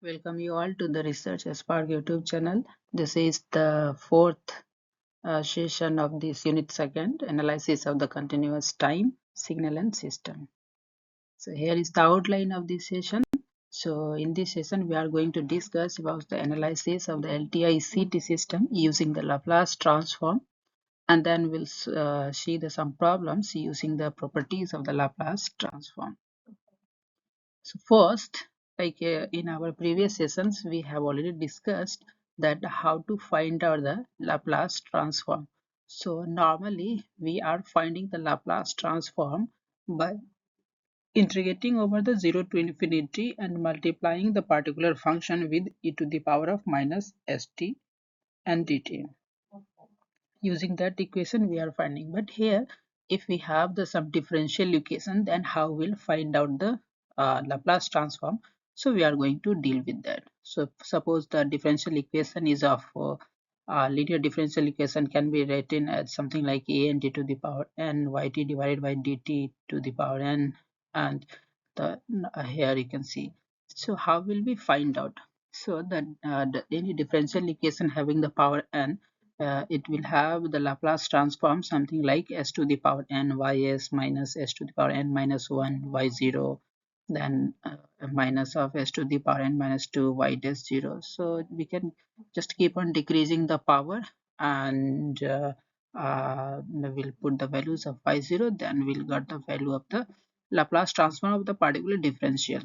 Welcome you all to the Research Spark YouTube channel. This is the fourth session of this unit second, analysis of the continuous time, signal and system. So here is the outline of this session. So in this session, we are going to discuss about the analysis of the LTI CT system using the Laplace transform, and then we'll see some problems using the properties of the Laplace transform. So first, in our previous sessions, we have already discussed that how to find out the Laplace transform. So normally we are finding the Laplace transform by integrating over the 0 to infinity and multiplying the particular function with e to the power of minus st and dt. Using that equation we are finding, but here if we have the some differential equation, then how we'll find out the Laplace transform. So we are going to deal with that. So suppose the differential equation is of linear differential equation can be written as something like a n d to the power n yt divided by dt to the power n, and the here you can see. So how will we find out? So that any differential equation having the power n, it will have the Laplace transform something like s to the power n ys minus s to the power n minus 1 y0, then minus of s to the power n minus 2 y dash 0. So we can just keep on decreasing the power, and we'll put the values of y0, then we'll get the value of the Laplace transform of the particular differential.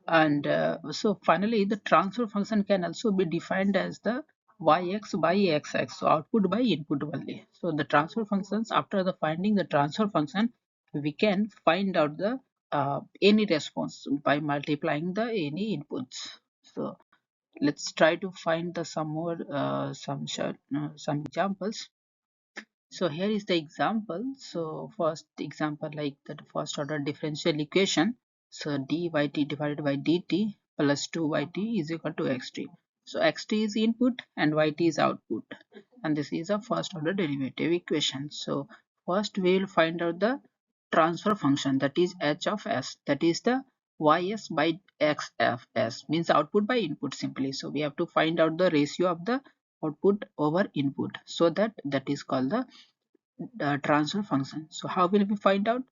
And so finally the transfer function can also be defined as the yx by xx, so output by input only. So the transfer functions, after the finding the transfer function, we can find out the any response by multiplying the any inputs. So let's try to find the some more some examples. So here is the example. So first example, like the first order differential equation. So dyt divided by dt plus 2yt is equal to xt. So xt is input and yt is output, and this is a first order derivative equation. So first we will find out the transfer function, that is h of s, that is the ys by xfs, means output by input simply. So we have to find out the ratio of the output over input, so that is called the transfer function. So how will we find out?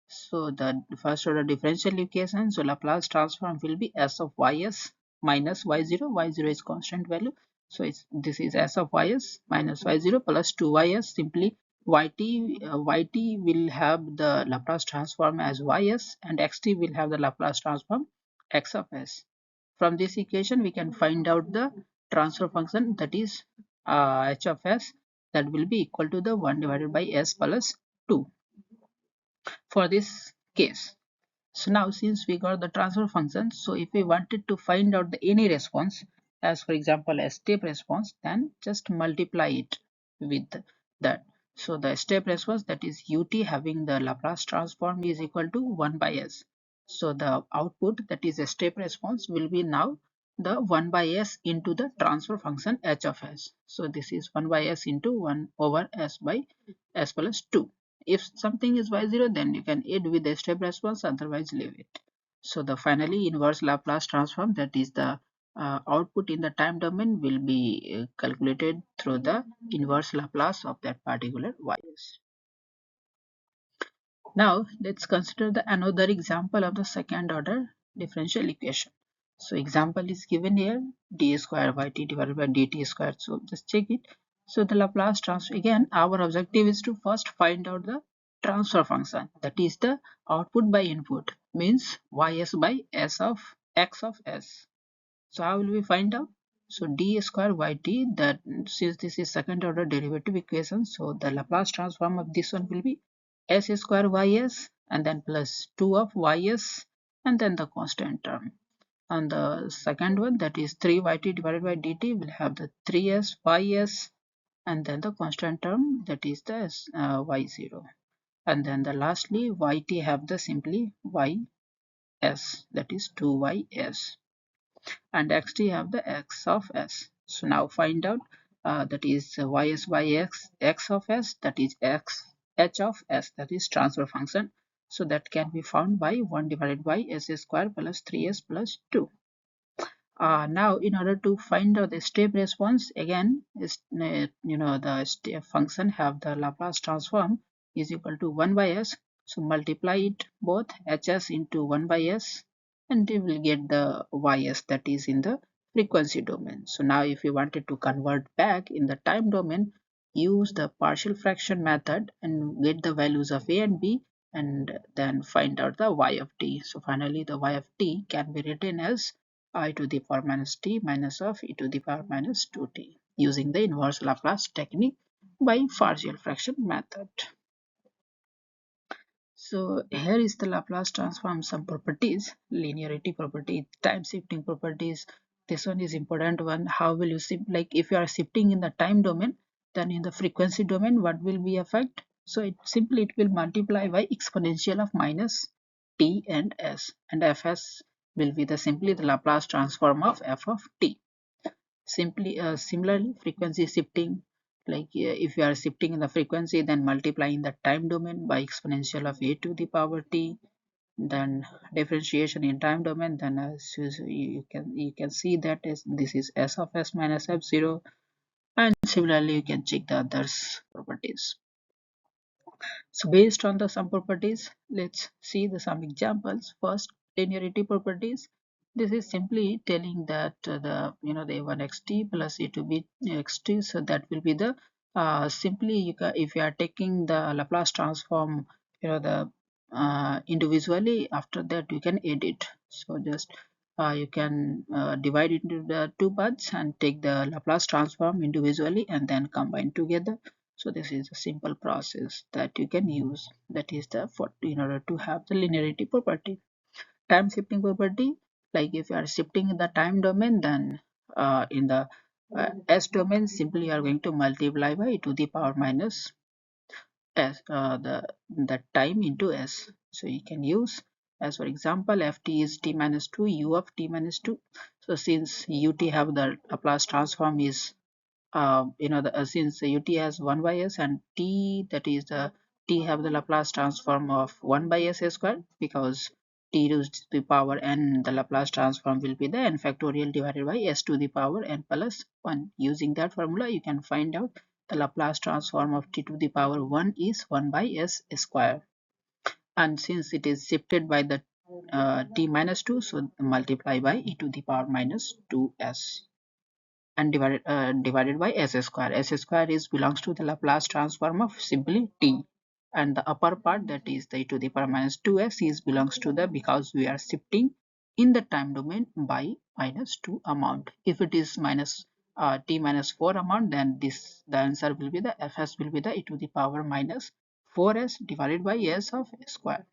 So the first order differential equation, so Laplace transform will be s of ys minus y0. Y0 is constant value, so this is s of ys minus y0 plus 2ys. Simply yt will have the Laplace transform as ys, and xt will have the Laplace transform x of s. From this equation we can find out the transfer function, that is h of s, that will be equal to the 1 divided by s plus 2 for this case. So now since we got the transfer function, so if we wanted to find out the any response, as for example a step response, then just multiply it with that. So the step response, that is ut having the Laplace transform, is equal to 1 by s. So the output, that is a step response, will be now the 1 by s into the transfer function h of s. So this is 1 by s into 1 over s by s plus 2. If something is y0, then you can add with the step response, otherwise leave it. So the finally inverse Laplace transform, that is the output in the time domain, will be calculated through the inverse Laplace of that particular ys. Now let's consider the another example of the second order differential equation. So example is given here, d square yt divided by dt square. So just check it. So the Laplace transform, again our objective is to first find out the transfer function, that is the output by input, means ys by s of x of s. So how will we find out? So d square yt, that since this is second order derivative equation, so the Laplace transform of this one will be s square ys and then plus 2 of ys and then the constant term. On the second one, that is 3yt divided by dt, will have the 3s ys and then the constant term, that is the y0, and then the lastly yt have the simply ys, that is 2ys, and xt have the x of s. So now find out that is ys by x of s, that is x h of s, that is transfer function. So that can be found by 1 divided by s square plus 3s plus 2. Now, in order to find out the step response, again, is the step function have the Laplace transform is equal to 1 by s. So multiply it both hs into 1 by s, and you will get the ys that is in the frequency domain. So now, if you wanted to convert back in the time domain, use the partial fraction method and get the values of a and b, and then find out the y of t. So finally, the y of t can be written as I to the power minus t minus of e to the power minus 2t using the inverse Laplace technique by partial fraction method. So here is the Laplace transform some properties: linearity property, time shifting properties. This one is important one. How will you shift? Like if you are shifting in the time domain, then in the frequency domain, what will be effect? So it will multiply by exponential of minus t and s, and fs will be the simply the Laplace transform of f of t. Similarly, frequency shifting, like if you are shifting in the frequency, then multiplying the time domain by exponential of a to the power t. Then differentiation in time domain, then you can see that this is s of s minus f0, and similarly you can check the others properties. So based on the some properties, let's see the some examples. First, linearity properties. This is simply telling that the a1xt plus a2bxt, so that will be the simply if you are taking the Laplace transform, the individually, after that you can edit. So just you can divide it into the two parts and take the Laplace transform individually and then combine together. So this is a simple process that you can use, that is the for in order to have the linearity property. Time shifting property, like if you are shifting in the time domain, then in the s domain, simply you are going to multiply by e to the power minus s, the time into s. So you can use, as for example, ft is t minus 2, u of t minus 2. So since ut have the Laplace transform is since ut has 1 by s, and t, that is the t have the Laplace transform of 1 by s square, because t raised to the power n, the Laplace transform will be the n factorial divided by s to the power n plus 1. Using that formula, you can find out the Laplace transform of t to the power 1 is 1 by s square. And since it is shifted by the t minus 2, so multiply by e to the power minus 2s, and divided by s square. S square is belongs to the Laplace transform of simply t, and the upper part, that is the e to the power minus 2s, is belongs to the, because we are shifting in the time domain by minus 2 amount. If it is minus t minus 4 amount, then the answer will be the fs will be the e to the power minus 4s divided by s of square.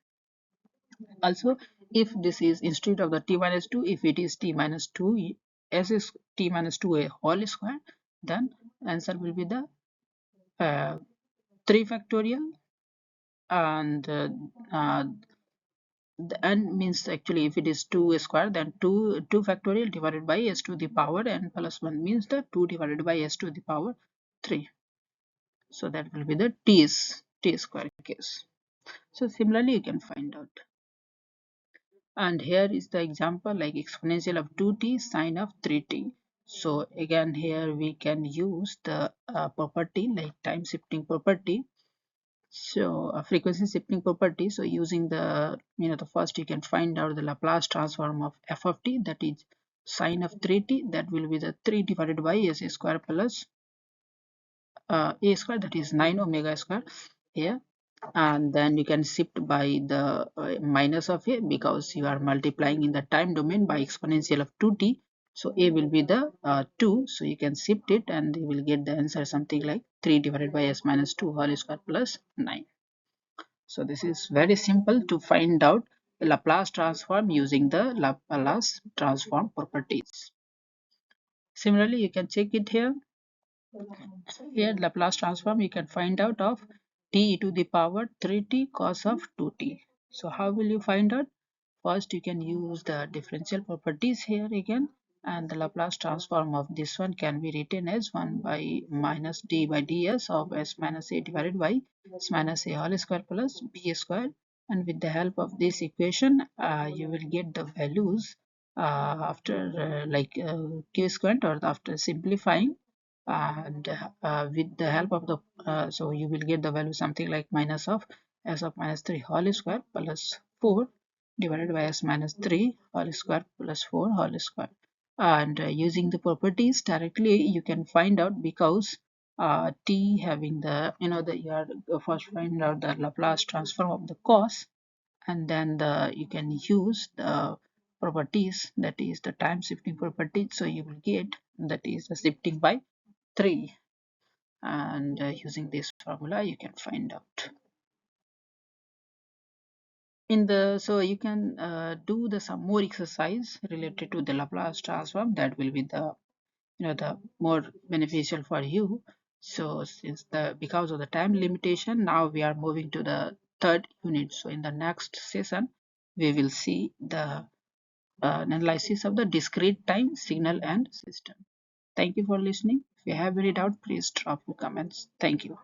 Also, if this is instead of the t minus 2, if it is t minus 2 s is t minus 2 a whole square, then answer will be the 3 factorial, and the n means, actually, if it is 2 square, then 2 factorial divided by s to the power n plus 1 means the 2 divided by s to the power 3. So that will be the t square case. So similarly you can find out. And here is the example, like exponential of 2t sine of 3t. So again, here we can use the property like time shifting property. So frequency shifting property. So using the the first, you can find out the Laplace transform of f of t, that is sine of 3t, that will be the 3 divided by s square plus a square, that is 9 omega square here. And then you can shift by the minus of a, because you are multiplying in the time domain by exponential of 2t. So a will be the 2, so you can shift it and you will get the answer something like 3 divided by s minus 2 whole square plus 9. So this is very simple to find out the Laplace transform using the Laplace transform properties. Similarly, you can check it here. Here Laplace transform you can find out of t to the power 3t cos of 2t. So how will you find out? First, you can use the differential properties here again, and the Laplace transform of this one can be written as 1 by minus d by ds of s minus a divided by s minus a whole square plus b square. And with the help of this equation, you will get the values after q squared, or after simplifying, and with the help of the so you will get the value something like minus of s of minus 3 whole square plus 4 divided by s minus 3 whole square plus 4 whole square. And using the properties directly you can find out, because t having the, the you are first find out the Laplace transform of the cos, and then you can use the properties, that is the time shifting property, so you will get that is the shifting by 3, and using this formula you can find out in the, so you can do the some more exercise related to the Laplace transform, that will be the, the more beneficial for you. So since the, because of the time limitation, now we are moving to the third unit. So in the next session we will see the analysis of the discrete time signal and system. Thank you for listening. If you have any doubt, please drop your comments. Thank you.